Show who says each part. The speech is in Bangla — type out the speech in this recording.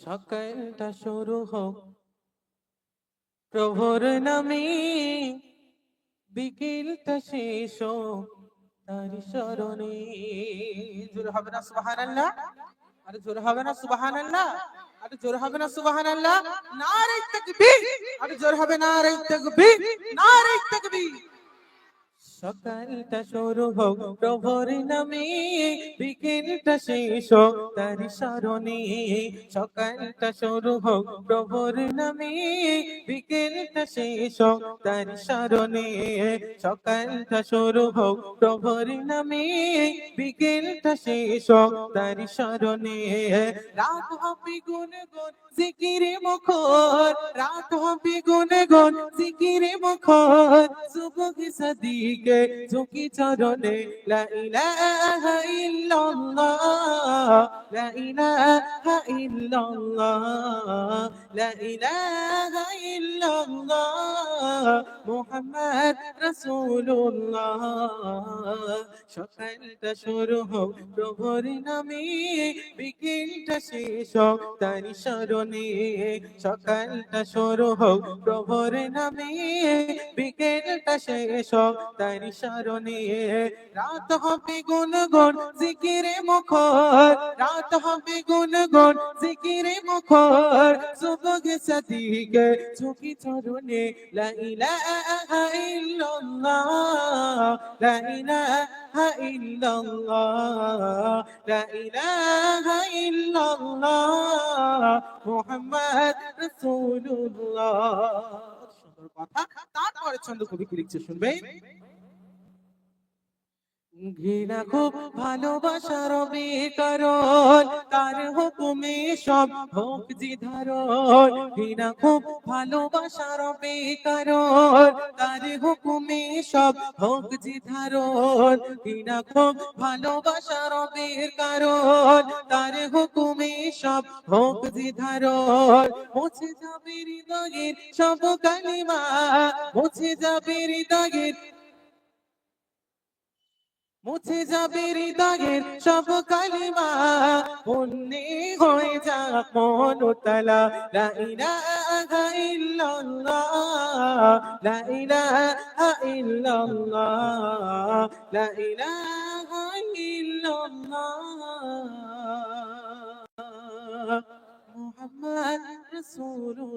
Speaker 1: সকালটা শুরু হোক প্রভুর নামে, বিকেলটা শেষ হোক তার স্মরণে। জোর হবে না সুবহানাল্লাহ? আরে জোর হবে না সুবহানাল্লাহ? আরে জোর হবে না সুবহানাল্লাহ? নারে তাকবীর! আরে জোর হবে নারে তাকবীর! নারে তাকবীর! সকালটা শুরু হোক প্রভুর নামে, বিকেলটা শেষ হোক তার স্মরণে। সকালটা শুরু হোক প্রভুর নামে, বিকেলটা শেষ হোক তার স্মরণে। সকালটা শুরু হোক প্রভুর নামে, বিকেলটা শেষ হোক তার স্মরণে। রাত হবে গুনগুন জিকিরে মুখর, রাত হবে গুনগুন জিকিরে মুখর, সুবহ সাদিকে ঝুঁকি চরণে। লা ইলাহা ইল্লাল্লাহ, লা ইলাহা ইল্লাল্লাহ, লা ইলাহা ইল্লাল্লাহ, মুহাম্মদ রাসূলুল্লাহ। সকালটা শুরু হোক প্রভুর নামে, বিকেলটা শেষ হোক তার স্মরণে। সকালটা শুরু হোক প্রভুর নামে, বিকেলটা শেষ হোক তার স্মরণে। রাত হবে গুনগুন জিকিরে মুখর, রাত হবে গুনগুন জিকিরে মুখর, সুবহ সাদিকে ঝুঁকি চরণে। লা ইলাহা ইল্লাল্লাহ, লা ইলাহা ইল্লাল্লাহ, লা ইলাহা ইল্লাল্লাহ, মুহাম্মদ রাসূলুল্লাহ। সুন্দর কথা। তারপরে ছন্দ কবি কি লিখছে শুনবেন। ঘৃণা খুব ভালোবাসার বিকারণ, তার হুকুমে সব হোক যে ধারণ। ঘৃণা খুব ভালোবাসার বিকারণ, তার হুকুমে সব হোক যে ধারণ। ঘৃণা খুব ভালোবাসার বিকারণ, তার হুকুমে সব হোক যে ধারণ। মুছে যাবে হৃদয়ের সব কালিমা, মুছে যাবে হৃদয়ের, মুছে যাবে হৃদয়ের সব কালিমা, পুণ্যে হয়ে যাক মন তালা। লা ইলাহা ইল্লাল্লাহ, লা ইলাহা ইল্লাল্লাহ, লা ইলাহা ইল্লাল্লাহ, মুহাম্মদ রাসূলুল্লাহ।